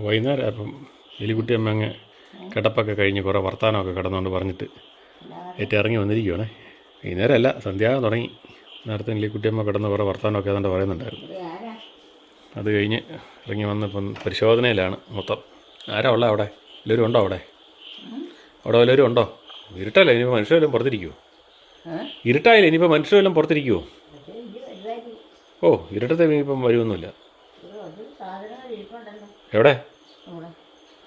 വൈകുന്നേരം അപ്പം എലിക്കുട്ടി അമ്മ അങ്ങ് കിടപ്പൊക്കെ കഴിഞ്ഞ് കുറേ വർത്തമാനമൊക്കെ കിടന്നുകൊണ്ട് പറഞ്ഞിട്ട് ഇറങ്ങി വന്നിരിക്കുവാണേ. വൈകുന്നേരം അല്ല, സന്ധ്യാകാൻ തുടങ്ങി. നേരത്തെ എലിക്കുട്ടിയമ്മ കിടന്ന് കുറേ വർത്തമാനമൊക്കെ അതുകൊണ്ട് പറയുന്നുണ്ടായിരുന്നു. അത് കഴിഞ്ഞ് ഇറങ്ങി വന്നിപ്പം പരിശോധനയിലാണ് മൊത്തം. ആരാ ഉള്ളത് അവിടെ? എല്ലാവരും ഉണ്ടോ അവിടെ? അവിടെ എല്ലാവരും ഉണ്ടോ? ഇരുട്ടല്ലേ, ഇനിയിപ്പോൾ മനുഷ്യരെല്ലാം പുറത്തിരിക്കുമോ? ഇരുട്ടായില്ലേ, ഇനിയിപ്പോൾ മനുഷ്യരെല്ലാം പുറത്തിരിക്കുമോ? ഓ, ഇരുട്ടത്തെ ഇനിയിപ്പം വരുമൊന്നുമില്ല. എവിടെ?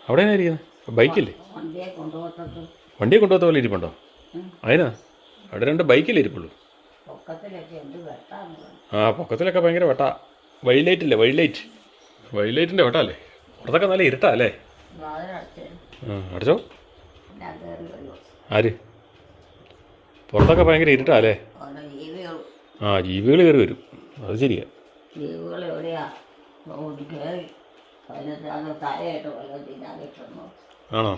അവിടെ എന്നാ ഇരിക്കുന്നത്? ബൈക്കില്ലേ? വണ്ടിയെ കൊണ്ടുപോകത്ത പോലെ ഇരിപ്പുണ്ടോ? അതിനാ അവിടെ 2 ബൈക്കില്ലേ ഇരിപ്പുള്ളൂ? ആ, പൊക്കത്തിലൊക്കെ ഭയങ്കര വെട്ടാ. വൈലൈറ്റില്ലേ, വൈലൈറ്റിൻ്റെ വെട്ടല്ലേ. പുറത്തൊക്കെ നല്ല ഇരുട്ടാ അല്ലേ? അടച്ചോ. ആര്? പുറത്തൊക്കെ ഭയങ്കര ഇരുട്ടാ അല്ലേ? ആ, ജീവികൾ കയറി വരും, അത് ശരിയാ. ആണോ?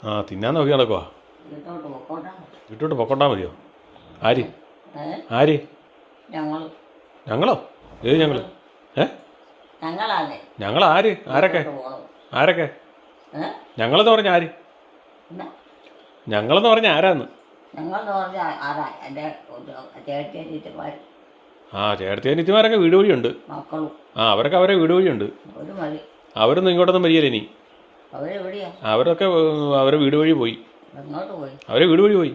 ആ, തിന്നാൻ നോക്കി നടക്കുവാ. വീട്ടോട്ട് പൊക്കോണ്ടാ മതിയോ? ആര്? ഞങ്ങളോ? ഏത് ഞങ്ങൾ? ഞങ്ങളാര്? ആരൊക്കെ? ഞങ്ങളെന്ന് പറഞ്ഞ ആര്? ഞങ്ങളെന്ന് പറഞ്ഞ ആരാന്ന്? ആ, ചേട്ടത്തിയനിയത്തിമാരൊക്കെ വീട് വഴിയുണ്ട്. ആ, അവരൊക്കെ അവരെ വീട് വഴിയുണ്ട്. അവരൊന്നും ഇങ്ങോട്ടൊന്നും വരികയില്ല ഇനി. അവരൊക്കെ അവരെ വീട് വഴി പോയി. അവരെ വീട് വഴി പോയി.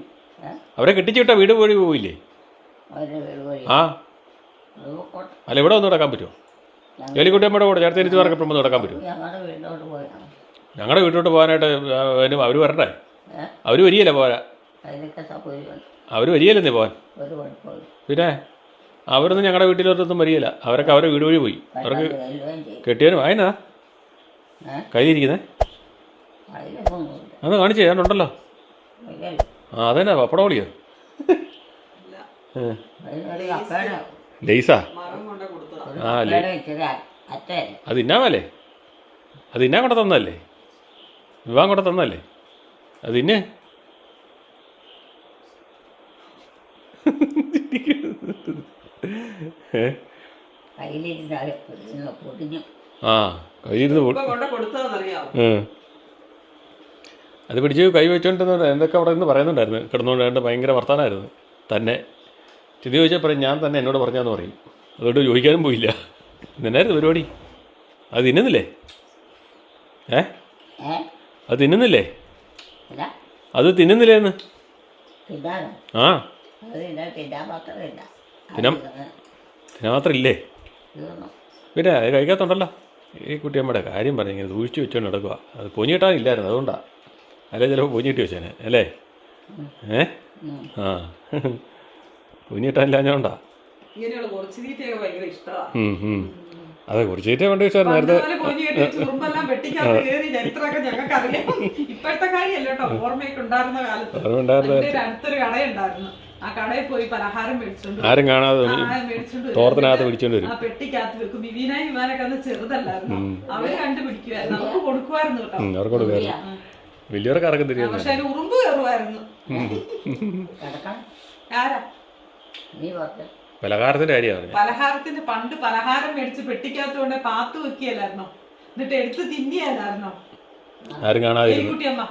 അവരെ കെട്ടിച്ചു വിട്ടാ വീട് വഴി പോയില്ലേ? ആ, അല്ല, ഇവിടെ വന്ന് നടക്കാൻ പറ്റുമോ? എലിക്കുട്ടിയമ്മയുടെ കൂടെ ചേട്ടത്തിയനിയത്തിമാർക്ക് ഇപ്പം വന്ന് നടക്കാൻ പറ്റുമോ? ഞങ്ങളുടെ വീട്ടിലോട്ട് പോകാനായിട്ട് അവർ വരണ്ടേ? അവർ വരികയില്ല പോരാ. അവർ വരികയില്ലെന്നേ പോകാൻ. പിന്നെ അവരൊന്നും ഞങ്ങളുടെ വീട്ടിലോട്ടൊന്നും വരികയില്ല. അവരൊക്കെ അവരെ വീട് വഴി പോയി. അവർക്ക് കെട്ടിയവനും അതിനാ കയ്യിലിരിക്കുന്നേ. അന്ന് കാണിച്ചേ, ഞാനുണ്ടല്ലോ. ആ, അതന്നെ പപ്പടം പൊളിയോ? ലേസാ? ആ, അത് തിന്നാമല്ലേ? അത് തിന്നാൻ കൂടെ തന്നല്ലേ? വിവാഹം കൂടെ തന്നല്ലേ? അത് തിന്നെ. ആ, കയ്യിലിരുന്ന് അത് പിടിച്ച് കൈ വെച്ചോണ്ടിരുന്ന എന്തൊക്കെ അവിടെ നിന്ന് പറയുന്നുണ്ടായിരുന്നു. കിടന്നുകൊണ്ട് ഭയങ്കര വർത്താനമായിരുന്നു തന്നെ. ചിതി ചോദിച്ചാൽ പറയും ഞാൻ തന്നെ എന്നോട് പറഞ്ഞാന്ന് പറയും. അതുകൊണ്ട് ചോദിക്കാനും പോയില്ല. എന്നായിരുന്നു പരിപാടി? അത് തിന്നുന്നില്ലേ? അത് തിന്നുന്നില്ലേ? അത് തിന്നുന്നില്ലേന്ന്? ആ, തിന്നാൻ മാത്രം ഇല്ലേ? പിന്നെ അത് കഴിക്കാത്തുണ്ടല്ലോ. ഈ കുട്ടിയമ്മയുടെ കാര്യം പറഞ്ഞ് ഇങ്ങനെ സൂക്ഷിച്ച് വെച്ചോണ്ട് നടക്കുക. അത് പൊഞ്ഞിട്ടാനില്ലായിരുന്നു, അതുകൊണ്ടാണ്. അല്ലേ ചിലപ്പോൾ പൊഞ്ഞിട്ട് വെച്ചേനെ അല്ലേ? ആ, പൊഞ്ഞിട്ടാനില്ലാഞ്ഞോണ്ടാ. അതെ, കുറച്ച് തീറ്റ കൊണ്ട് വെച്ചാൽ നേരത്തെ ആ കടയിൽ പോയി പലഹാരം മേടിച്ചോണ്ട് ആരും കാണാതെ തോർത്തിനകത്ത് പിടിച്ചോണ്ട് വരും. പെട്ടിക്കകത്ത് വെക്കും. വിവീനായിമാരൊക്കെ അന്ന് ചെറുതല്ലായിരുന്നു, അവര് കണ്ടുപിടിക്കുവായിരുന്നു. നമുക്ക് കൊടുക്കുമായിരുന്നു കേട്ടോ. അവർക്ക് കൊടുക്കുമായിരുന്നു. വലിയവർക്ക് ആർക്കും തിരിയാ. പക്ഷെ അതിന് ഉറുമ്പ് കയറുമായിരുന്നു. ആരാ? പലഹാരത്തിന്റെ കാര്യമാണ്. പലഹാരത്തിന്റെ പണ്ട് പലഹാരം മേടിച്ച് പെട്ടിക്കകത്ത് കൊണ്ട് പാത്തു വെക്കിയല്ലായിരുന്നോ? എന്നിട്ട് എടുത്ത് തിന്നിയല്ലായിരുന്നോ? ആരും കാണാതെ കുട്ടിയമ്മ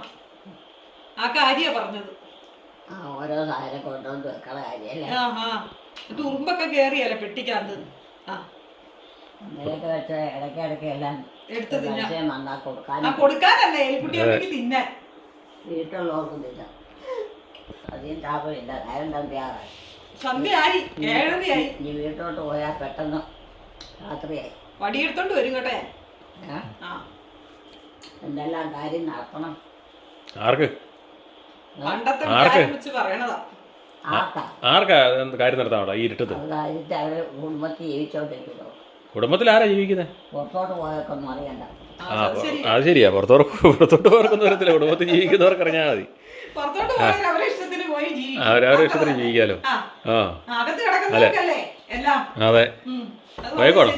ആ കാര്യ പറഞ്ഞത്. ഓരോ സാധനം കൊണ്ടുവന്ന് വെക്കണ കാര്യല്ലേ. എന്നിട്ട് ഉറുമ്പൊക്കെ കേറിയല്ലേ പെട്ടിക്കകത്ത്. അങ്ങനെയൊക്കെ വെച്ച് ഇടയ്ക്കിടയ്ക്ക് എല്ലാം എടുത്ത് വന്നാ കൊടുക്കാനല്ലേ എലിക്കുട്ടിയമ്മക്ക് തിന്നാൻ. വീട്ടിലുള്ളവർക്ക് തിന്നാം. അധികം താപമില്ല. നേരം തന്നെയാറായി. സന്ധ്യയായി, 7:30 ഇനി വീട്ടിലോട്ട് പോയാൽ പെട്ടെന്ന് രാത്രിയായി. വടിയെടുത്തോണ്ട് വരും കേട്ടെ. എന്തെല്ലാം കാര്യം നടത്തണം. ആർക്ക്? പണ്ടത്തെ കാര്യം വെച്ച് പറയണതാ. ആർക്കാ കാര്യം നടത്താൻ ഈ ഇരുട്ടത്ത്? കാര്യത്തിൽ അവര് കുടുംബത്തിൽ ജീവിച്ചോണ്ടിരിക്കുന്നു. കുടുംബത്തിൽ ആരാ ജീവിക്കുന്നത്? പുറത്തോട്ട് പോയൊക്കൊന്നും അറിയണ്ട. അത് ശരിയാ, പുറത്തോട്ട് പോർക്കൊന്നും വരത്തില്ല. കുടുംബത്തിൽ ജീവിക്കുന്നവർക്ക് അറിഞ്ഞാൽ മതി. അവരവരുടെ ഇഷ്ടത്തിന് ജീവിക്കാലോ. അതെ, പോയിക്കോളാം.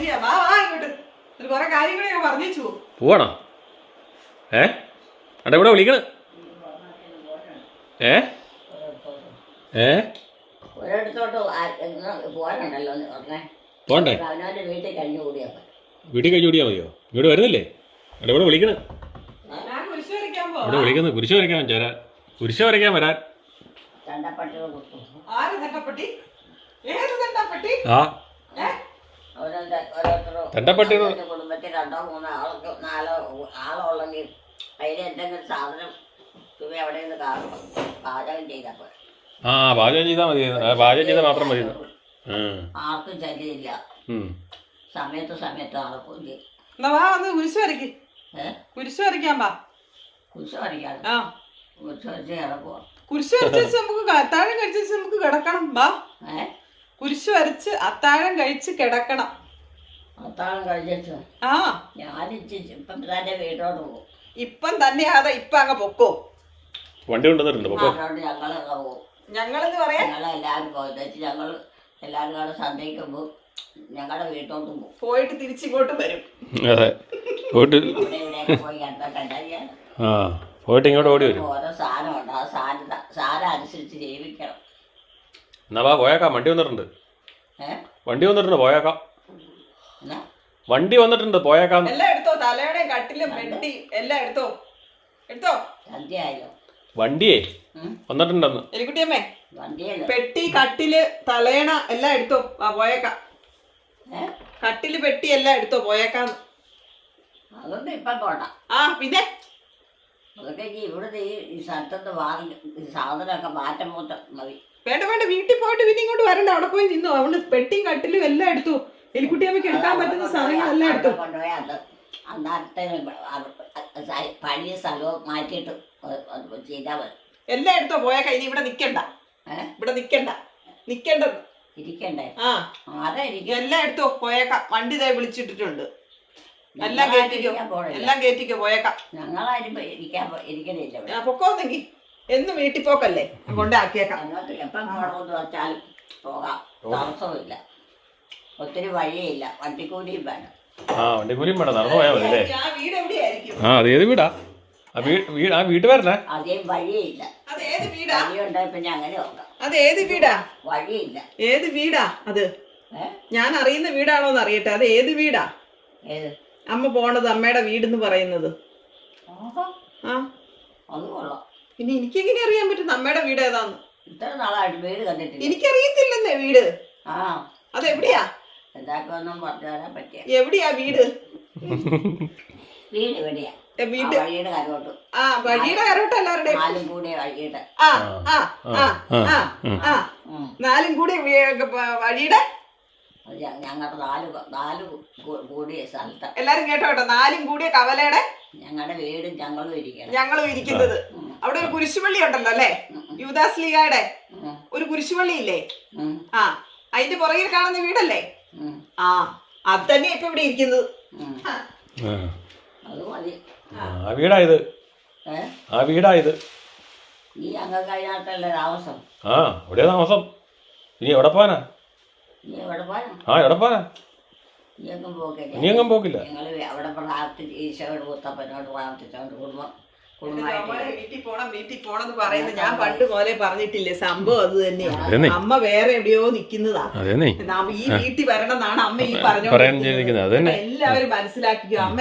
പോവാണോ? അണ്ട ഇവിടെ വിളിക്കണ്. ഒരിടത്തോട്ട് പോകാനുണ്ടല്ലോ. പോണ്ടേ? അവനവന്റെ വീട്ടിൽ കഴിഞ്ഞു കൂടിയാ വീട്ടിൽ കഴിഞ്ഞു കൂടിയാൽ മതിയോ? ഇങ്ങോട്ട് വരുന്നില്ലേ? എടാ ഇവിടെ വിളിക്കണ്, ഞാൻ കുരിശ് വരയ്ക്കാൻ ഇവിടെ പോവാ. വിളിക്കുന്നു. കുരിശ് വരയ്ക്കാൻ ചേരാൻ, കുരിശ് വരയ്ക്കാൻ വരാൻ. ചണ്ടപ്പട്ടികൾ കുത്തും. ആര് തണ്ടപ്പട്ടി? ഏത് തണ്ടപ്പട്ടി? ആ തണ്ടപ്പട്ടികൾ ഓരോരുത്തരുടെ കുടുംബത്തിൽ 2-3 ആളൊക്കെ 4 ആളുള്ളെങ്കിൽ അതിൽ എന്തെങ്കിലും സാധനം തുക എവിടെ നിന്ന് കാണും പാചകം ചെയ്തപ്പോൾ ആ പാചകം ചെയ്താൽ മതി. പാചകം ചെയ്താൽ മാത്രം മതി. ആർക്കും ശല്യമില്ല. സമയത്ത് ആളെ പോയി എന്നാ വാ ഒന്ന് കുരിശ് വരയ്ക്ക്. കുരിശ് വരയ്ക്കാൻ വാ. കുരിശ് വരയ്ക്കാണ്. ആ കുരിശ് വരച്ച് കിടക്കുക. കുരിശ് വരച്ച് നമുക്ക് അത്താഴം കഴിച്ച് നമുക്ക് കിടക്കണം. വാ കുരിശ് വരച്ച് അത്താഴം കഴിച്ച് കിടക്കണം. അത്താഴം കഴിച്ചു. ആ ഇപ്പം തന്നെ വീട്ടോട്ട് പോകും. ഇപ്പം തന്നെ അതാ ഇപ്പൊ അങ്ങ് പൊക്കോ. വണ്ടി കൊണ്ടുവന്നിട്ടുണ്ട്. പൊക്കോ. ഞങ്ങളൊക്കെ പോകും. ഞങ്ങളെന്ന് പറയാ ഞങ്ങളെല്ലാവരും പോയി ഞങ്ങൾ എല്ലാവരും കൂടെ സന്ധ്യയ്ക്ക് പോകും. ഞങ്ങളുടെ വീട്ടോട്ട് പോകും. പോയിട്ട് തിരിച്ചിങ്ങോട്ട് വരും. അതെ പോയിട്ട് ഇവിടെ ഇവിടെയൊക്കെ പോയി കണ്ടിട്ട് ആ പോയിട്ട് ഇങ്ങോട്ട് ഓടി വരും. ഓരോ സാധനമുണ്ട്. ആ സാധനം അനുസരിച്ച് ജീവിക്കണം. എന്നാ വാ പോയേക്കാം. വണ്ടി വന്നിട്ടുണ്ട്. വണ്ടി വന്നിട്ടുണ്ട് പോയേക്കാം. എന്നാ വണ്ടി വന്നിട്ടുണ്ട് പോയേക്കാം. എല്ലാം എടുത്തോ. തലയുടെ കട്ടിലും പെട്ടി എല്ലാം എടുത്തോ. സന്ധ്യയായല്ലോ. വണ്ടിയേ വന്നിട്ടുണ്ടെന്ന്. എലിക്കുട്ടിയമ്മേ വണ്ടിയല്ലോ. പെട്ടി കട്ടില് തലേണ എല്ലാം എടുത്തോ. ആ പോയേക്കാം. കട്ടില് പെട്ടി എല്ലാം എടുത്തോ പോയേക്കാന്ന്. അതൊന്നും ഇപ്പം പോണ്ട. ആ പിന്നെ അതൊക്കെ ഇവിടുത്തെ ഈ സ്ഥലത്തുനിന്ന് വാങ്ങി സാധനമൊക്കെ മാറ്റം മതി. വേണ്ട വീട്ടിൽ പോയിട്ട് പിന്നെ ഇങ്ങോട്ട് വരണ്ട. അവിടെ പോയി നിന്നോ. അവിടെ പെട്ടിയും കട്ടിലും എല്ലാം എടുത്തു. എലിക്കുട്ടിയമ്മയ്ക്ക് എടുക്കാൻ പറ്റുന്ന സാധനങ്ങളെല്ലാം എടുത്തു. കൊണ്ടുപോയി അന്നത്തെ പഴയ സ്ഥലവും മാറ്റിയിട്ട് ചെയ്താൽ മതി. എല്ലാം എടുത്തോ പോയേക്കാം. ഇനി ഇവിടെ നിക്കണ്ട. ഇവിടെ നിക്കണ്ടെന്ന്. ഇരിക്കണ്ടേ? ആ ആരാ ഇരിക്കും? എല്ലാം എടുത്തോ പോയേക്കാം. വണ്ടി ദേ വിളിച്ചിട്ടിട്ടുണ്ട്. എല്ലാം കേറ്റിക്കോ പോയേക്കാം. ഞങ്ങളാരും ഇരിക്കണില്ല ഇവിടെ. പൊക്കോന്നെങ്കി എന്നും വീട്ടിൽ പോക്കല്ലേ കൊണ്ടാക്കിയേക്കാം. ഞങ്ങൾക്ക് എപ്പം പോകണമെന്ന് വെച്ചാലും പോകാം. താമസവുമില്ല. ഒത്തിരി വഴിയില്ല. വണ്ടിക്കൂലിയും വേണം. ആ വണ്ടിക്കൂലിയും വേണം. നടന്നു പോയാൽ മതി അല്ലേ? ആ വീട് എവിടെയായിരിക്കും? ആ അതേത് വീടാ? ആ വീട്ടിൽ വരണേ. അതേം വഴിയില്ല. അത് ഏത് വീടാ? വഴിയുണ്ടായി പിന്നെ അങ്ങനെ നോക്കാം. അത് ഏത് വീടാ? വഴിയില്ല. ഏത് വീടാ അത്? ഞാൻ അറിയുന്ന വീടാണോന്ന് അറിയട്ടെ. അത് ഏത് വീടാ? ഏത് അമ്മ പോണത് അമ്മയുടെ വീടെന്ന് പറയുന്നത്? ആ അത് കൊള്ളാം. പിന്നെ എനിക്കെങ്ങനെ അറിയാൻ പറ്റും അമ്മയുടെ വീട് ഏതാന്ന്? ഇത്ര നാളായിട്ട് വീട് കണ്ടിട്ടില്ല. എനിക്കറിയത്തില്ലെന്നേ വീട്. ആ അതെവിടെയാ? എന്താക്കൊന്നും പറഞ്ഞുതരാൻ പറ്റിയ. എവിടെയാ വീട്? വീട് എവിടെയാ? വീട് വഴിയുടെ കരോട്ട്. ആ വഴിയുടെ കരോട്ട് എല്ലാവരുടെ 4 കൂടിയ വഴിയുടെ. ആ ആ ആ ആ 4 കൂടി വഴിയുടെ. ഞങ്ങളുടെ 4 കൂടിയ സ്ഥലത്ത്. എല്ലാരും കേട്ടോ 4 കൂടിയ കവലയുടെ ഞങ്ങളുടെ വീടും ഞങ്ങളും ഇരിക്കണം. ഞങ്ങളും ഇരിക്കുന്നത്. അവിടെ ഒരു കുരിശുപള്ളി ഉണ്ടല്ലോ അല്ലേ? യുവദാസ്ലിഗയുടെ ഒരു കുരിശുപള്ളി ഇല്ലേ? ആ അതിന്റെ പുറകിൽ കാണുന്ന വീടല്ലേ? ആ അത് തന്നെ ഇപ്പൊ ഇവിടെ ഇരിക്കുന്നത്. അത് മതി. ആ വീടായത്. ആ വീടായത്. ഈ ഞങ്ങൾക്ക് അതിനകത്തല്ലേ താമസം. ആ എവിടെയാ താമസം? ഇനി എവിടെ പോവാനാ? നീ എവിടെ പോയാ? ആ എവിടെ പോവാനാ? നീങ്ങും പോക്കില്ല. ഇനിയെങ്ങും പോക്കില്ല. ഞങ്ങൾ അവിടെ പ്രാർത്ഥിച്ച് ഈശോയോട് മുത്തപ്പനോട് പ്രാർത്ഥിച്ചോണ്ട് വീട്ടിൽ പോണം എന്ന് പറയുന്നത് ഞാൻ പണ്ട് പോലെ പറഞ്ഞിട്ടില്ലേ? സംഭവം അത് തന്നെയാണ്. അമ്മ വേറെ എവിടെയോ നിക്കുന്നതാ. ഈ വീട്ടിൽ വരണം എന്നാണ് അമ്മ ഈ പറഞ്ഞോണ്ടിരിക്കുന്നത്. എല്ലാവരും മനസ്സിലാക്കിക്കോ. അമ്മ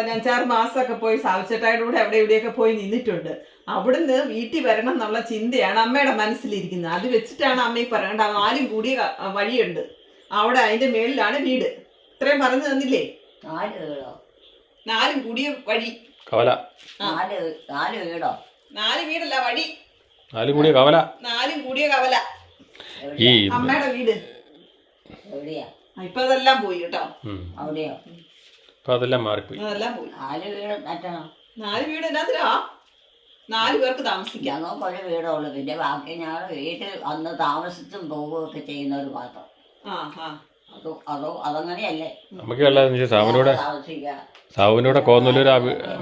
2-5 മാസമൊക്കെ പോയി സാവിച്ചേട്ടായുടെ കൂടെ അവിടെ എവിടെയൊക്കെ പോയി നിന്നിട്ടുണ്ട്. അവിടുന്ന് വീട്ടിൽ വരണം എന്നുള്ള ചിന്തയാണ് അമ്മയുടെ മനസ്സിലിരിക്കുന്നത്. അത് വെച്ചിട്ടാണ് അമ്മ ഈ പറയണ്ട 4 കൂടിയ വഴിയുണ്ട്. അവിടെ അതിന്റെ മേളിലാണ് വീട്. ഇത്രയും പറഞ്ഞു തന്നില്ലേ? 4 കൂടിയ വഴി. കവല. 4 വീടോ? 4 വീടല്ല വഴി. 4 കൂടിയ കവല. 4 കൂടിയ കവല. ഈ അമ്മയുടെ വീട് എവിടെയാ? ഇപ്പൊ അതെല്ലാം പോയി കേട്ടോ. അവിടെയോ? ഇപ്പൊ അതെല്ലാം മാറിപ്പോയി. അതെല്ലാം പോയി. 4 വീട് മാറ്റണം. 4 വീട് എന്നാ 4 പേർക്ക് താമസിക്കാം. ഞങ്ങൾക്ക് ഒരു വീടേ ഉള്ളു. പിന്നെ ബാക്കി ഞങ്ങൾ വീട്ടിൽ വന്ന് താമസിച്ചും പോവുകയൊക്കെ ചെയ്യുന്നവർ മാത്രം. അതങ്ങനെയല്ലേ? നമുക്ക് അല്ലാതെ സാവുവിനൂടെ കോന്നല്ലൂർ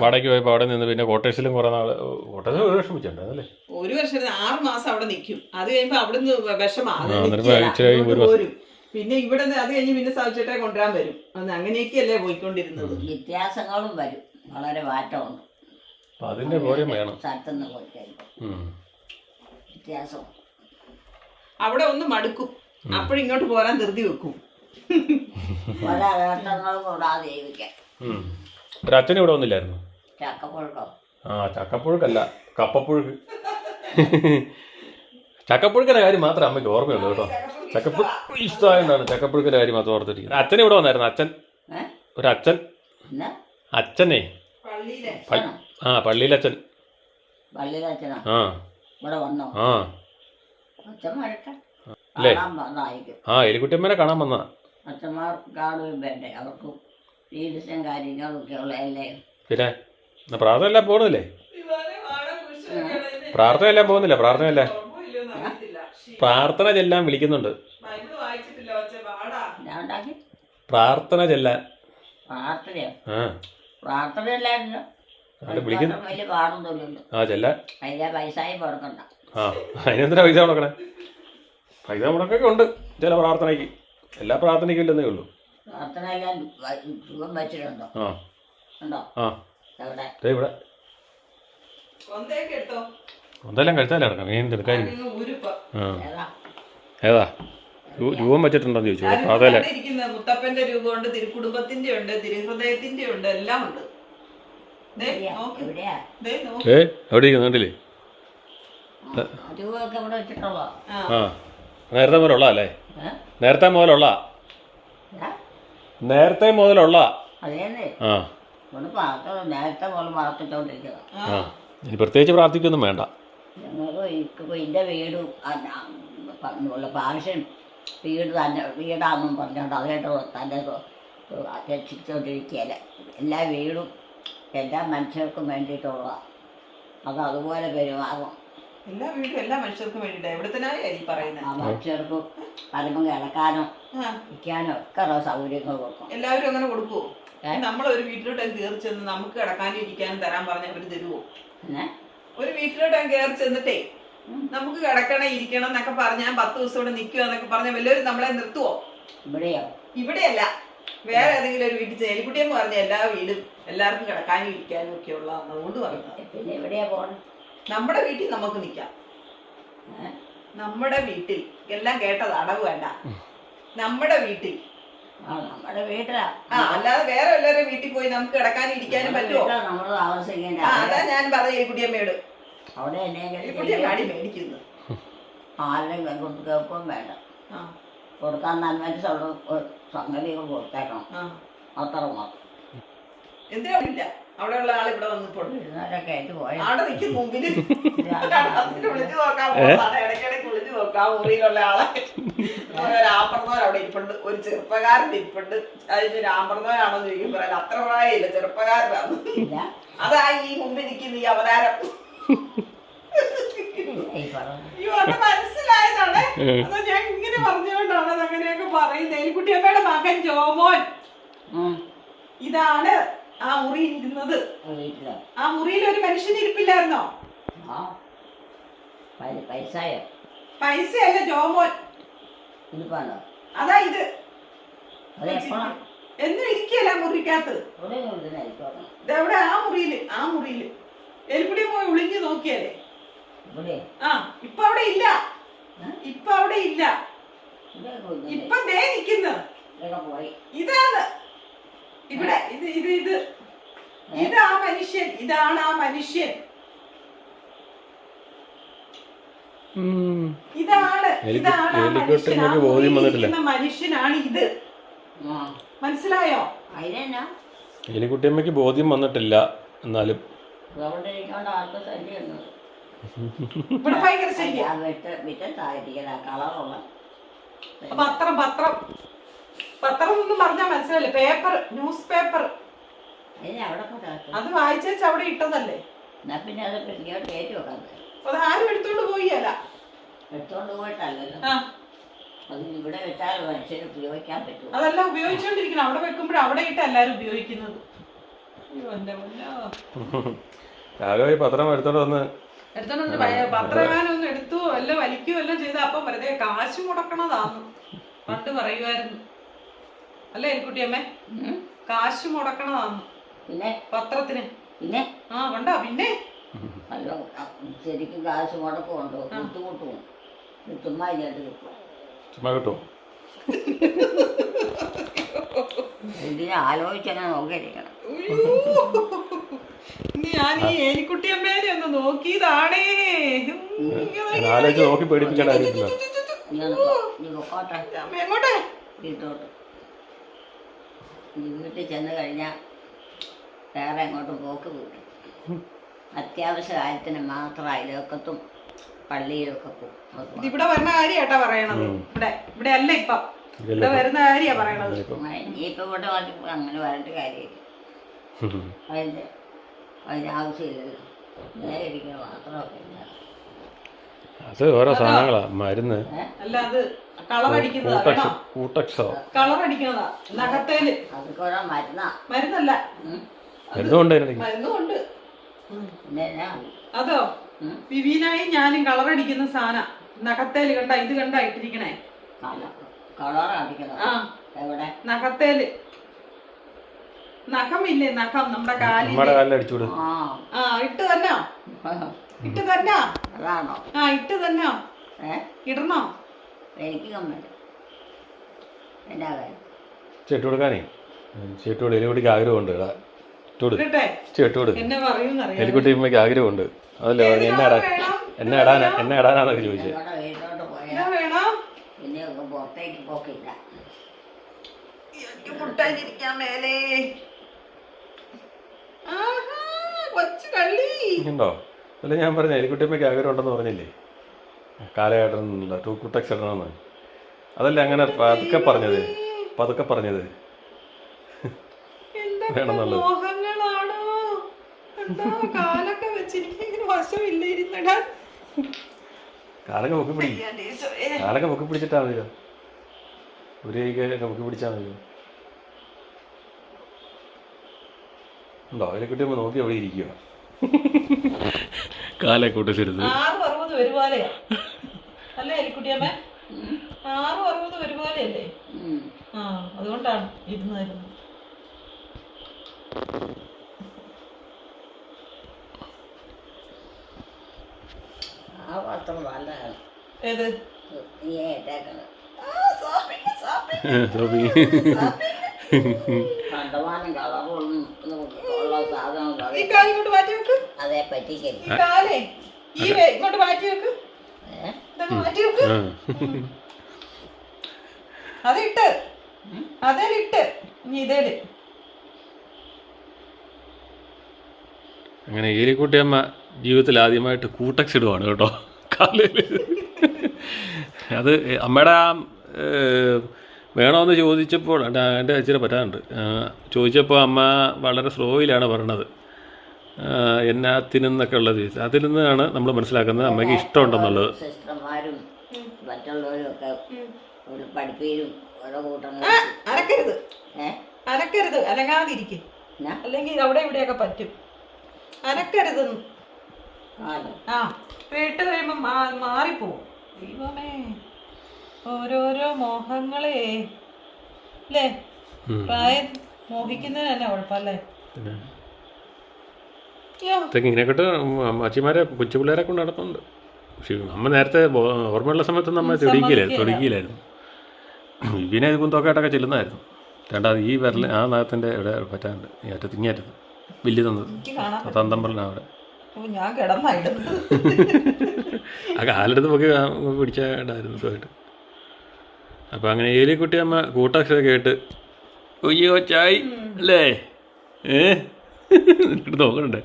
വാടകയ്ക്ക് പോയപ്പോ അവിടെ നിന്ന് പിന്നെ കോട്ടേഴ്സിലും കുറെ നാള് കോട്ടേഴ്സിൽ 1 വർഷം വെച്ചിട്ടുണ്ടല്ലേ? 1 വർഷം 6 മാസം അവിടെ നിൽക്കും. അത് കഴിയുമ്പോ അവിടുന്ന് വിഷമാണ്. പിന്നെ ഇവിടെ അത് കഴിഞ്ഞ് പിന്നെ സാവിച്ചേട്ടെ കൊണ്ടുവരാൻ വരും. അങ്ങനെയൊക്കെയല്ലേ പോയിക്കൊണ്ടിരുന്നത്. വ്യത്യാസങ്ങളും വരും. വളരെ മാറ്റമുണ്ട്. അതിന്റെ ബോധ്യം വേണം. സ്ഥലത്തുനിന്ന് പോയി കഴിയുമ്പോൾ വ്യത്യാസം. അവിടെ ഒന്ന് മടുക്കും. അപ്പോഴിങ്ങോട്ട് പോരാൻ ധൃതി വെക്കും. ഒരേട്ടങ്ങളും കൂടാതെ ജീവിക്കാം. ഒരു അച്ഛനും ഇവിടെ വന്നില്ലായിരുന്നു. ചക്കപ്പുഴുക്കോ? ആ ചക്കപ്പുഴുക്കല്ല, കപ്പപ്പുഴുക്ക്. ചക്കപ്പുഴുക്കിന്റെ കാര്യം മാത്രം അമ്മയ്ക്ക് ഓർമ്മയുള്ളൂ കേട്ടോ. ചക്കപ്പുഴുക്ക് ഇഷ്ടമായതാണ് ചക്കപ്പുഴുക്കിന്റെ കാര്യം മാത്രം ഓർത്തിരിക്കുന്നത്. അച്ഛൻ ഇവിടെ വന്നായിരുന്നു. അച്ഛൻ, ഒരു അച്ഛൻ, അച്ഛനെ. ആ പള്ളിയിലച്ഛൻ. പള്ളിയിലച്ഛനാ? ആ ഇവിടെ വന്നോ? ആ അച്ഛന്മാരൊക്കെ അല്ലേ? വന്നായിരിക്കും. ആ എലിക്കുട്ടിയമ്മേനെ കാണാൻ വന്നതാ. അച്ഛന്മാർ കാണുകയും വേണ്ടേ? അവർക്ക് സീരിയസും കാര്യങ്ങളൊക്കെ ഉള്ളതല്ലേ. പിന്നെ പ്രാർത്ഥന എല്ലാം പോകുന്നില്ലേ? പ്രാർത്ഥന എല്ലാം പോകുന്നില്ല? പ്രാർത്ഥന ചെല്ലാൻ വിളിക്കുന്നുണ്ട്. പ്രാർത്ഥന ചെല്ലാൻ. പ്രാർത്ഥനയോ? ആ പ്രാർത്ഥനയല്ലായിരുന്നു. വലിയ പാടൊന്നുമില്ലല്ലോ. ആ ചെല്ലാൻ. അതിന്റെ പൈസയും കൊടുക്കണ്ട. ആ അതിനെന്തിനാ പൈസ മുടക്കണേ? പൈസ മുടക്കൊക്കെ ഉണ്ട് ചില പ്രാർത്ഥനയ്ക്ക്. എല്ലാ പ്രാർത്ഥനയ്ക്കും ഇല്ലെന്നേ ഉള്ളൂ. പ്രാർത്ഥന എല്ലാം സുഖം വെച്ചിട്ടുണ്ടോ? ആ ഉണ്ടോ? ആ എവിടെ? ഇവിടെ ഒന്നെല്ലാം കഴിച്ചാലേ ഇറക്കാം. നീ എടുക്കാൻ. ഏതാ രൂപം വെച്ചിട്ടുണ്ടോന്ന് ചോദിച്ചു. അതല്ലേ മുത്തപ്പന്റെ രൂപമുണ്ട്, തിരുക്കുടുംബത്തിന്റെ ഉണ്ട്, തിരുഹൃദയത്തിന്റെ ഉണ്ട്, എല്ലാം ഉണ്ട്. എവിടെ ഇരിക്കുന്നുണ്ടല്ലേ? ആ നേരത്തെ മുതലുള്ള അല്ലേ? നേരത്തെ മുതലുള്ള ആ നേരത്തെ പോലെ വളർത്തിച്ചോണ്ടിരിക്കുക. ആ ഇനി പ്രത്യേകിച്ച് പ്രാർത്ഥിക്കൊന്നും വേണ്ട. ഞങ്ങൾക്ക് എൻ്റെ വീടും പാഷൻ വീട് തന്നെ വീടാണെന്നും പറഞ്ഞുകൊണ്ട് അതായിട്ട് തന്നെ രക്ഷിച്ചുകൊണ്ടിരിക്കുകയല്ല. എല്ലാ വീടും എല്ലാ മനുഷ്യർക്കും വേണ്ടിയിട്ടുള്ള അത് അതുപോലെ പെരുമാറും. എല്ലാ വീടും എല്ലാ മനുഷ്യർക്കും വേണ്ടിയിട്ടാണ്. എവിടത്തിനായി പറയുന്നത്? ആ മനുഷ്യർക്ക് പലതും കിടക്കാനോ ഇരിക്കാനോ ഒക്കെ സൗകര്യങ്ങൾ കൊടുക്കും. എല്ലാവരും അങ്ങനെ കൊടുക്കുവോ? നമ്മളൊരു വീട്ടിലോട്ട് കയറി ചെന്ന് നമുക്ക് കിടക്കാനും ഇരിക്കാനും തരാൻ പറഞ്ഞാൽ അവർ തരുവോ? ഒരു വീട്ടിലോട്ട് കയറി ചെന്നിട്ടേ നമുക്ക് കിടക്കണം ഇരിക്കണം എന്നൊക്കെ പറഞ്ഞാൽ 10 ദിവസം ഇവിടെ നിൽക്കുക എന്നൊക്കെ പറഞ്ഞാൽ വല്ലവരും നമ്മളെ നിർത്തുവോ? ഇവിടെയോ? ഇവിടെയല്ല, വേറെ ഏതെങ്കിലും ഒരു വീട്ടിൽ ചേലിക്കുട്ടിയെന്ന് പറഞ്ഞ എല്ലാ വീടും എല്ലാവർക്കും കിടക്കാനും ഇരിക്കാനും ഒക്കെ ഉള്ള അതുകൊണ്ട് പറഞ്ഞത്. പിന്നെ എവിടെയാ പോകണം? നമ്മുടെ വീട്ടിൽ നമുക്ക് നിൽക്കാം. നമ്മുടെ വീട്ടിൽ എല്ലാം കേട്ടത് അടവ് വേണ്ട. നമ്മുടെ വീട്ടിൽ നമ്മുടെ വീട്ടിലാ. അല്ലാതെ വേറെ എല്ലാവരും വീട്ടിൽ പോയി നമുക്ക് കിടക്കാനും ഇരിക്കാനും പറ്റുമോ? നമ്മള് താമസിക്കേണ്ട. അതാ ഞാൻ പറഞ്ഞ എലിക്കുട്ടിയമ്മയോട്. അവിടെ എലിക്കുട്ടിയമ്മ മേടിക്കുന്നു. ആരുടെയും കേൾക്കുകയും വേണ്ട. കൊടുക്കാൻ നന്മനുസരിച്ചുള്ള സംഗതികൾ കൊടുത്തേക്കണം. അത്ര മാത്രം. എന്തിനാ അവിടെയുള്ള ആൾ ഇവിടെ വന്നിട്ടുണ്ട്. അവിടെ നിൽക്കും മുമ്പില് വിളിച്ചു നോക്കാം. ഇടയ്ക്കിടയ്ക്ക് വിളിച്ചു നോക്കാം മുറിയിലുള്ള ആളെ. രാമ്പറന്നോർ അവിടെ ഇരിപ്പുണ്ട്, ഒരു ചെറുപ്പക്കാരൻ ഇരിപ്പുണ്ട്. അതിന് രാമ്പറന്നോരാണോന്ന് ചോദിക്കുമ്പോ അത്ര പ്രായമില്ല, ചെറുപ്പക്കാരനാണ്. അതാ ഈ മുമ്പിൽ നിൽക്കുന്ന ഈ അവതാരം. മനസ്സിലായതാണ്. അതാ ഞാൻ ഇങ്ങനെ പറഞ്ഞുകൊണ്ടാണ് അത് അങ്ങനെയൊക്കെ പറയുന്നത്. എലിക്കുട്ടിയമ്മയുടെ മകൻ ജോമോൻ ഇതാണ് ആ മുറിയിൽ ഇരുന്നത്. ആ മുറിയിൽ ഒരു മനുഷ്യൻ ഇരിപ്പില്ലായിരുന്നോ? പൈസയല്ല, ജോമോൻ. അതാ ഇത് എന്നും ഇരിക്കല്ല മുറിക്കകത്ത്. ഇതെവിടെ? ആ മുറിയില് എലിക്കുടി പോയി ഒളിഞ്ഞു നോക്കിയാലേ. ആ ഇപ്പൊ അവിടെ ഇല്ല. ഇപ്പൊ ദേ നിക്കുന്നു. ഇതാണ് ഇവിടെ. ഇതാ മനുഷ്യൻ. ഇതാണ് ആ മനുഷ്യൻ. മനുഷ്യനാണ് ഇത്. മനസ്സിലായോ? എലിക്കുട്ടിയമ്മയ്ക്ക് ബോധ്യം വന്നിട്ടില്ല. എന്നാലും പത്രം ഒന്നും പറഞ്ഞാൽ മനസ്സിലായില്ലേ? Paper, news paper. അത് വായിച്ചേച്ച് അവിടെ ഇട്ടതല്ലേ. അത് ആരും എടുത്തോണ്ട് പോയില്ല. അതെല്ലാം ഉപയോഗിച്ചോണ്ടിരിക്കണം. അവിടെ വെക്കുമ്പോഴും അവിടെ ഇട്ട് എല്ലാരും ഉപയോഗിക്കുന്നത്. പത്രം എടുത്തോണ്ട് വന്ന് പത്രകാരൊന്നും എടുത്തു വല്ല വലിക്കുകയോ എല്ലാം ചെയ്ത അപ്പം വെറുതെ കാശ് മുടക്കണതാന്ന് പണ്ട് പറയുമായിരുന്നു. അല്ലേ എലിക്കുട്ടിയമ്മേ? കാശ് മുടക്കണതാന്ന് പിന്നെ പത്രത്തിന്. പിന്നെ കണ്ടാ പിന്നെ ശരിക്കും കാശ് മുടക്കമുണ്ടോ? ബുദ്ധിമുട്ടും ചുമ്മാ കിട്ടുമോ? ഇതിനെ ആലോചിച്ചങ്ങനെ നോക്കിയിരിക്കണം. ഞാൻ ഈ ഏലിക്കുട്ടിയമ്മേനെ ഒന്ന് നോക്കിയതാണേ. ആലോചിച്ച് നോക്കി പേടിപ്പിക്കേണ്ട കാര്യമില്ല. പൊക്കോട്ടെ എങ്ങോട്ടെ? വീട്ടോട്ട്. വീട്ടിൽ ചെന്ന് കഴിഞ്ഞാൽ വേറെ എങ്ങോട്ടും പോക്ക് പോയി. അത്യാവശ്യ കാര്യത്തിന് മാത്രം അയൽവക്കത്തും പള്ളിയിലൊക്കെ പോകും. ഇവിടെ വരുന്ന കാര്യാട്ടാ പറയണത്. ഇവിടെ അല്ല ഇപ്പം ഇവിടെ വരുന്ന കാര്യാ പറയണത്. ഇനിയിപ്പോ ഇവിടെ അങ്ങനെ വരേണ്ട കാര്യമില്ല. അതിന്റെ ആവശ്യമില്ലല്ലോ. നേരെ ഇരിക്കണം മാത്രമൊക്കെ. അത് ഓരോ സാധനങ്ങളാ. മരുന്ന് അല്ല, അത് കളറടിക്കുന്നതാ. കളറടിക്കുന്നതാ നഖത്തേല്. അതൊക്കെ ഓരോ മരുന്നല്ല, മരുന്നുണ്ട്. അതോ വിവീനായി ഞാനും കളറടിക്കുന്ന സാധന നഖത്തേല് കണ്ട. ഇത് കണ്ട ഇട്ടിരിക്കണേ നഖത്തേല്. നഖമില്ലേ, നഖം നമ്മുടെ കാലിൽ ഇട്ട് തന്നെ. ഇട്ട് തന്നെ. ഇട്ട് തന്നെ ഇടണോ? എനിക്ക് ചേട്ട് കൊടുക്കാനേ. ചേട്ട് കൊടു. എലിക്കുട്ടിക്ക് ആഗ്രഹമുണ്ട്. എന്നെ പറയൂന്നറിയാം. എലിക്കുട്ടിക്ക് ആഗ്രഹമുണ്ട്. അതല്ലേ എന്നെ ഇടാനാന്നൊക്കെ ചോദിച്ചത്. പുറത്തേക്ക് പോക്കില്ല. മേലേ ഉണ്ടോ? അല്ല, ഞാൻ പറഞ്ഞ എലിക്കുട്ടിയമ്മയ്ക്ക് ആഗ്രഹം ഉണ്ടെന്ന് പറഞ്ഞില്ലേ, കാലഘട്ടം ടൂക്കുട്ടക്സ് ഇടണമെന്ന്. അതല്ലേ അങ്ങനെ പതുക്കെ പറഞ്ഞത് വേണമെന്നുള്ളത്. കാലൊക്കെ പൊക്കി പിടിച്ചിട്ടാ മതിയോ? ഒരു കൈക്ക് പൊക്കി പിടിച്ചാൽ മതിയോ? ഉണ്ടോ? എലിക്കുട്ടിയമ്മ നോക്കി അവിടെ ഇരിക്കുക. കാലെ കൂട്ടിച്ചിരുന്നു. 660 ഒരുപോലെയാ അല്ലേ എലിക്കുട്ടിയമ്മ? 660 ഒരുപോലെയല്ലേ? അതുകൊണ്ടാണ് ഇരുന്നായിരുന്നു. ഏത് കണ്ടമാനം കളറുള്ള സാധനം അതേ പറ്റിക്കരുത്. ഇങ്ങോട്ട് മാറ്റി വെക്ക്. അതേലിട്ട് ഇനി ഇതേല്. അങ്ങനെ ഏലിക്കുട്ടിയമ്മ ജീവിതത്തിൽ ആദ്യമായിട്ട് കൂട്ടക്സ് ഇടുവാണ് കേട്ടോ കാലിൽ. അത് അമ്മയുടെ വേണമെന്ന് ചോദിച്ചപ്പോൾ എൻ്റെ അച്ഛനെ പറ്റാറുണ്ട്. ചോദിച്ചപ്പോൾ അമ്മ വളരെ സ്ലോയിലാണ് പറയണത്. എന്നാത്തിനെന്നൊക്കെ ഉള്ളത് അതിൽ നിന്നാണ് നമ്മൾ മനസ്സിലാക്കുന്നത് അമ്മയ്ക്ക് ഇഷ്ടമുണ്ടെന്നുള്ളത്. സിസ്റ്റർമാരും മറ്റുള്ളവരും ഒക്കെ പഠിപ്പീരും ഓരോ കൂട്ടങ്ങൾ അനക്കരുത്, അനങ്ങാതിരിക്കും. അല്ലെങ്കിൽ അവിടെ ഇവിടെയൊക്കെ പറ്റും. അനക്കരുത്. കേട്ട് കഴിയുമ്പോ മാറിപ്പോവും. ദൈവമേ, ഓരോരോ മോഹങ്ങളെ അല്ലേ? പ്രായം മോഹിക്കുന്നതിന് തന്നെ കുഴപ്പമല്ലേ? ഇങ്ങനെയൊക്കെ അച്ഛന്മാരെ കൊച്ചു പിള്ളേരെ കൊണ്ട് നടത്തുന്നുണ്ട്. പക്ഷെ അമ്മ നേരത്തെ ഓർമ്മയുള്ള സമയത്തൊന്നും അമ്മ തൊടുക്കിയില്ലായിരുന്നു. ഇവനെ ഇത് കുന്തോക്കായിട്ടൊക്കെ ചെല്ലുന്നതായിരുന്നു. രണ്ടാമത് ഈ വിരൽ ആ നാഗത്തിൻ്റെ ഇവിടെ പറ്റാണ്ട് ഈ അറ്റത്ത് ഇങ്ങേറ്റത് വലിയ തന്നത് തന്തമ്പറിന് അവിടെ ആ കാലെടുത്ത് പൊക്കി പിടിച്ചായിരുന്നു സുഖമായിട്ട്. അപ്പം അങ്ങനെ ഏലിക്കുട്ടി അമ്മ കൂട്ടാക്ഷ കേട്ട് ഒയ്യോ ചായ് അല്ലേ എന്നിട്ട് നോക്കണുണ്ടേ,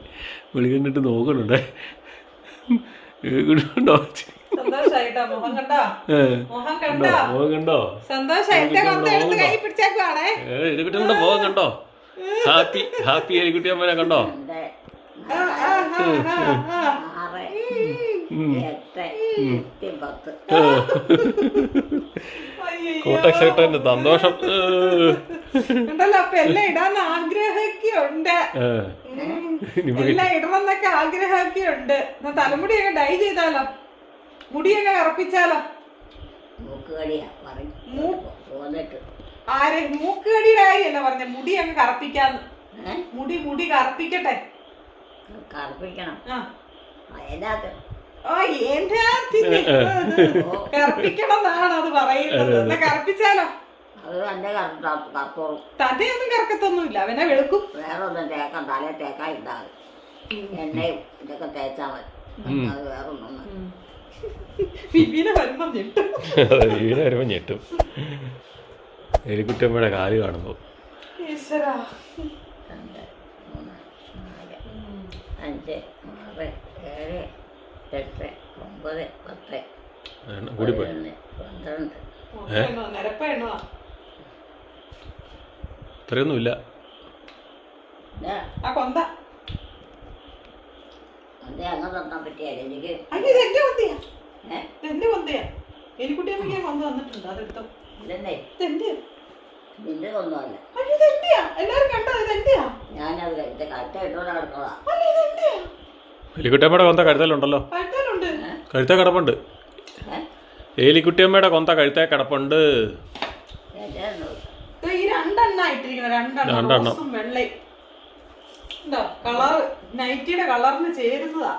വിളിക്കണ്ടിട്ട് നോക്കണുണ്ടേ. ഉണ്ടോ മുഖം കണ്ടോ? എലിക്കുട്ടിയുടെ മുഖം കണ്ടോ? ഹാപ്പി എലിക്കുട്ടി അമ്മനെ കണ്ടോ? കൂട്ടക്ഷേട്ടന്റെ സന്തോഷം ഉണ്ടല്ലോ. അപ്പൊ എല്ലാം ഇടാൻ ആഗ്രഹമൊക്കെയുണ്ട്. എല്ലാം ഇടണമെന്നൊക്കെ ആഗ്രഹമൊക്കെയുണ്ട്. തലമുടിയൊക്കെ ഡൈ ചെയ്താലോ, മുടിയൊക്കെ കറപ്പിച്ചാലോ? മൂക്കുകടിയുടെ കാര്യല്ല പറഞ്ഞ, മുടി അങ്ങ് കറപ്പിക്കാന്ന്. മുടി കറപ്പിക്കട്ടെ. കറപ്പിക്കണം. ഓ എന്റെ കറുപ്പിക്കണം എന്നാണ് അത് പറയുന്നത്. എന്നാ കറുപ്പിച്ചാലോ? അത് തന്നെ കത്തോറും. തന്നെയൊന്നും കറക്കത്തൊന്നുമില്ല, അവനെ വെളുക്കും. വേറെ ഒന്നും തേക്കാൻ തലേ തേക്കാൻ ഇണ്ടാകും. എണ്ണയും ഇതൊക്കെ തേച്ചാൽ മതി. അത് വേറെ ഒന്നും വിവീനെ വരുമ്പോ ഞെട്ടും. വിവീനെ വരുമ്പോ ഞെട്ടും. എലിക്കുട്ടിയമ്മയുടെ കാല് കാണുമ്പോ. 2, 3, 4, 5, 6, 7, 8, 9, 10, കൂടിപ്പോയി 12. നിരപ്പെണ്ണോ ഇത്രയൊന്നുമില്ല. ആ കൊന്ത അതെ അങ്ങനെ തന്നാൻ പറ്റിയാൽ എനിക്ക്. എന്റെ കൊന്തയാ, എന്റെ കൊന്തയാ. എലിക്കുട്ടിയമ്മയ്ക്ക് കൊന്ത വന്നിട്ടുണ്ട്, അതെടുത്തോ. ഇല്ലെന്നേ ഇതെന്റെയാ. നിന്റെ ഒന്നുമല്ല. എല്ലാരും കണ്ടോ? ഇതെന്റെയാ. ഞാനത് കറ്റ ഇട്ടോടെ കിടക്കുന്നതാ. എലിക്കുട്ടിയമ്മയുടെ കൊന്ത കഴുത്തലുണ്ടല്ലോ. കഴുത്തലുണ്ട്. കഴുത്തേ കിടപ്പുണ്ട്. എലിക്കുട്ടിയമ്മയുടെ കൊന്ത കഴുത്തേ കിടപ്പുണ്ട്. ഈ രണ്ടെണ്ണം വെള്ളയും ഉണ്ടോ? കളറ് നൈറ്റിയുടെ കളറിന് ചേരുന്നതാ.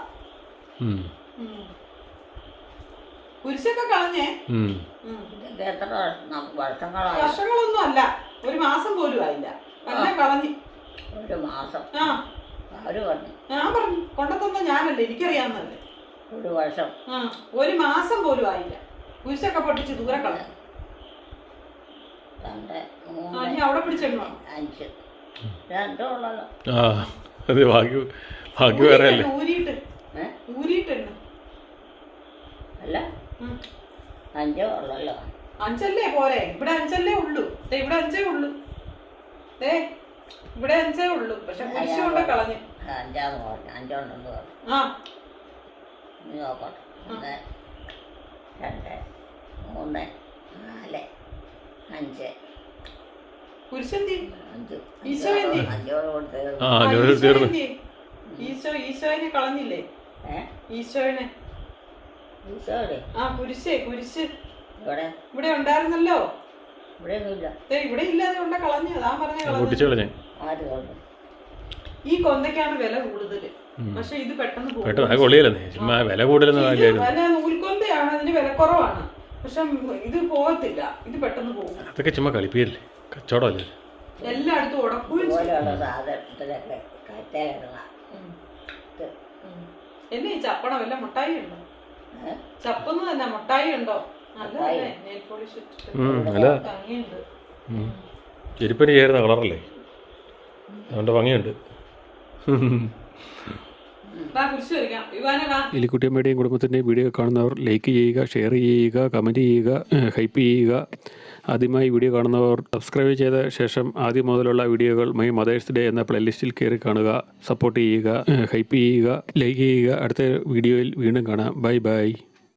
കുരിശൊക്കെ കളഞ്ഞേ. വർഷങ്ങളൊന്നും അല്ല, 1 മാസം പോലും ആയില്ല. എല്ലാം കളഞ്ഞു. 1 മാസം. ആ അവര് പറഞ്ഞു. ഞാൻ പറഞ്ഞു കൊണ്ടത്തന്ന ഞാനല്ലേ, എനിക്കറിയാവുന്നല്ലേ. 1 വർഷം. 1 മാസം പോലും ആയില്ല. കുരിശൊക്കെ പൊട്ടിച്ച് ദൂരെ കളഞ്ഞു. 2, 3, ഇനി അവിടെ പിടിച്ചെണ്ണോ? 5. 2 ഉള്ളല്ലോ. അത് ഭാഗ്യം വേറെ അല്ലേ. ഊരിയിട്ടെണ്ണ അല്ല 5 ഉള്ളല്ലോ. 5 പോരെ? ഇവിടെ 5 ഉള്ളൂ. ഇവിടെ 5 ഉള്ളൂ. ഇവിടെ 5 ഉള്ളൂ. പക്ഷെ കുരിശ് കൊണ്ട് കളഞ്ഞു. 5 പറഞ്ഞു. 5 ഉണ്ടെന്ന് പറഞ്ഞു. നോക്കട്ടെ. 1, 2, 3, 4, 5. കുരിശെന്തി? 5. ഈശോയെന്തി? 5 കൊടുത്ത് ഈശോനെ കളഞ്ഞില്ലേ? ഈശോനെ. കുരിശ് ഇവിടെ ഉണ്ടായിരുന്നല്ലോ. ഇവിടെ ഇല്ലാതെ കൊണ്ട് കളഞ്ഞു. അതാ പറഞ്ഞ ഈ കൊന്തയ്ക്കാണ് വില കൂടുതൽ. പക്ഷെ ഇത് പെട്ടെന്ന് നൂൽക്കൊന്തയാണ്, അതിന് വില കുറവാണ്. പക്ഷെ ഇത് പോകത്തില്ല, ഇത് പെട്ടെന്ന് പോകും. അതൊക്കെ ചുമ്മാ കളിപ്പിയല്ലേ, കച്ചവടമല്ലേ. എല്ലായിടത്തും ഉടക്കുകയും എന്നെ ഈ ചപ്പണം വല്ല മുട്ടായി ഉണ്ടോ? ചപ്പൊന്ന് തന്നെ മുട്ടായി ഉണ്ടോ? ചെരുപ്പിന് ചേരുന്ന കളറല്ലേ, അതുകൊണ്ട് ഭംഗിയുണ്ട്. എലിക്കുട്ടിയമ്മയുടെയും കുടുംബത്തിൻ്റെയും വീഡിയോ കാണുന്നവർ ലൈക്ക് ചെയ്യുക, ഷെയർ ചെയ്യുക, കമൻറ്റ് ചെയ്യുക, ഹൈപ്പ് ചെയ്യുക. ആദ്യമായി വീഡിയോ കാണുന്നവർ സബ്സ്ക്രൈബ് ചെയ്ത ശേഷം ആദ്യം മുതലുള്ള വീഡിയോകൾ മൈ മദേഴ്സ് ഡേ എന്ന പ്ലേലിസ്റ്റിൽ കയറി കാണുക. സപ്പോർട്ട് ചെയ്യുക, ഹൈപ്പ് ചെയ്യുക, ലൈക്ക് ചെയ്യുക. അടുത്ത വീഡിയോയിൽ വീണ്ടും കാണാം. Bye bye.